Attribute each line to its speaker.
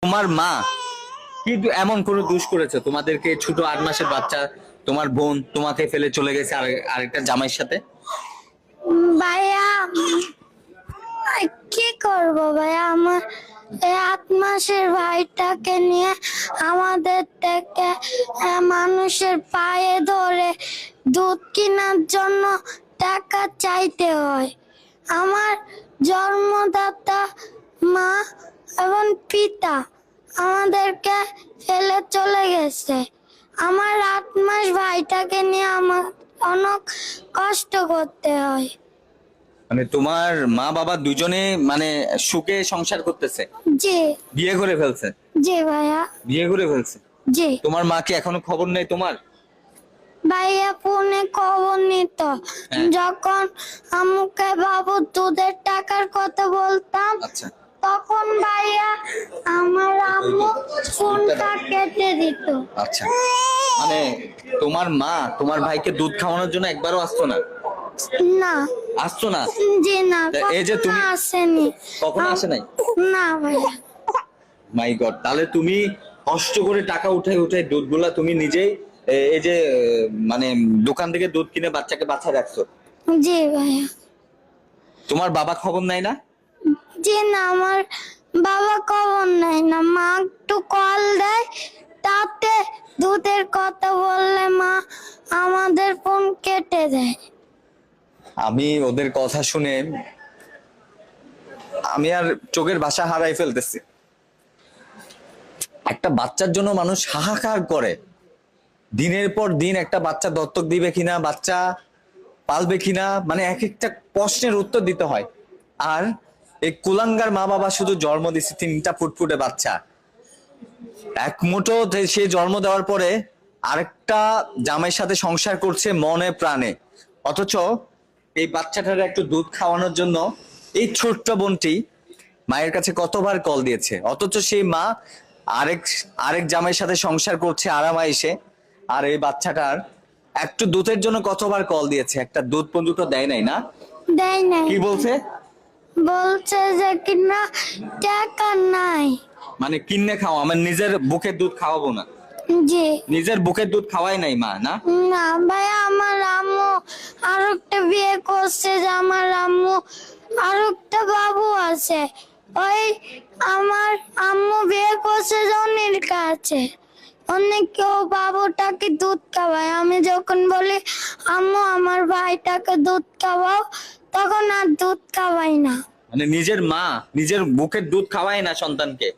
Speaker 1: তোমার মা কি এমন কোন দোষ করেছে তোমাদেরকে? ছোট 8 মাসের বাচ্চা তোমার বোন তোমাকে ফেলে চলে গেছে আরেকটা জামাইয়ের সাথে।
Speaker 2: ভাইয়া কি করব ভাইয়া, আমার এই 8 মাসের ভাইটাকে নিয়ে আমাদের থেকে মানুষের পায়ে ধরে দুধ কেনার জন্য টাকা চাইতে হয়। আমার জন্মদাতা মা এবং পিতা আমাদেরকে ফেলে চলে গেছে। আমার 8 মাস ভাইটাকে নিয়ে আমার অনেক কষ্ট করতে হয়।
Speaker 1: মানে তোমার মা বাবা দুজনে মানে সুখে সংসার করতেছে,
Speaker 2: জি
Speaker 1: বিয়ে করে ফেলছে?
Speaker 2: জি ভাইয়া,
Speaker 1: বিয়ে করে ফেলছে।
Speaker 2: জি
Speaker 1: তোমার মা কি এখনো খবর নেই তোমার?
Speaker 2: ভাইয়া ফোনে খবর নিত।
Speaker 1: হ্যাঁ।
Speaker 2: যখন আমাকে বাবু দুধের টাকার কথা বলতাম,
Speaker 1: আচ্ছা
Speaker 2: তখন ভাইয়া আমার আম্মু ফোনটা কেটে দিত।
Speaker 1: আচ্ছা, মানে তোমার মা তোমার ভাইকে দুধ খাওয়ানোর জন্য একবারও আসতো না?
Speaker 2: না,
Speaker 1: আসতো না?
Speaker 2: জি না,
Speaker 1: এই যে তুমি
Speaker 2: কখনো আসেনি।
Speaker 1: কখনো আসে নাই?
Speaker 2: না ভাইয়া।
Speaker 1: মাই গড, তাহলে তুমি কষ্ট করে টাকা উঠাই উঠাই দুধগুলা তুমি নিজেই এই যে মানে দোকান থেকে দুধ কিনে বাচ্চাকে বাচ্চা রাখছো।
Speaker 2: জি ভাইয়া।
Speaker 1: তোমার বাবা খবর নাই না?
Speaker 2: জি না, আমার বাবা খবর নেয় না। মা একটু কল দেয়, তাতে দুধের কথা বললে মা আমাদের ফোন কেটে দেয়।
Speaker 1: আমি ওদের কথা শুনে আমি আর চোখের ভাষা হারাই ফেলতেছি। একটা বাচ্চার জন্য মানুষ হাহাকার করে, দিনের পর দিন একটা বাচ্চা দত্তক দিবে কিনা, বাচ্চা পালবে কিনা, মানে এক একটা প্রশ্নের উত্তর দিতে হয়। আর এই কুলাঙ্গার মা বাবা শুধু জন্ম দিচ্ছে 3টা ফুটফুটে বাচ্চা। এক মুঠো সে জন্ম দেওয়ার পরে আরেকটা জামাইয়ের সাথে সংসার করছে মনে প্রাণে, অথচ এই বাচ্চাটার একটু দুধ খাওয়ানোর জন্য এই ছোট্ট বোনটি মায়ের কাছে কতবার কল দিয়েছে, অথচ সেই মা আরেক আরেক জামাইয়ের সাথে সংসার করছে আরামাইসে। আর এই বাচ্চাটার একটু দুধের জন্য কতবার কল দিয়েছে, একটা দুধ পর্যন্ত দেয় নাই না?
Speaker 2: দেয় নাই,
Speaker 1: কি বলছে?
Speaker 2: বলছে যে কিনা টাকা নাই।
Speaker 1: মানে কিনে খাও, আমার নিজের বুকের দুধ খাওয়াবো না?
Speaker 2: জি
Speaker 1: নিজের বুকের দুধ খাওয়াই নাই মা না?
Speaker 2: না ভাইয়া, আমার আম্মু আর একটা বিয়ে করছে, যে আমার আম্মু আর একটা বাবু আছে। ওই আমার আম্মু বিয়ে করছে জনির কাছে, অনেক কেউ বাবুটাকে দুধ খাওয়ায়। আমি যখন বলি আম্মু আমার ভাইটাকে দুধ খাওয়াও, তখন আর দুধ খাওয়াই না।
Speaker 1: মানে নিজের মা নিজের বুকের দুধ খাওয়ায় না সন্তানকে?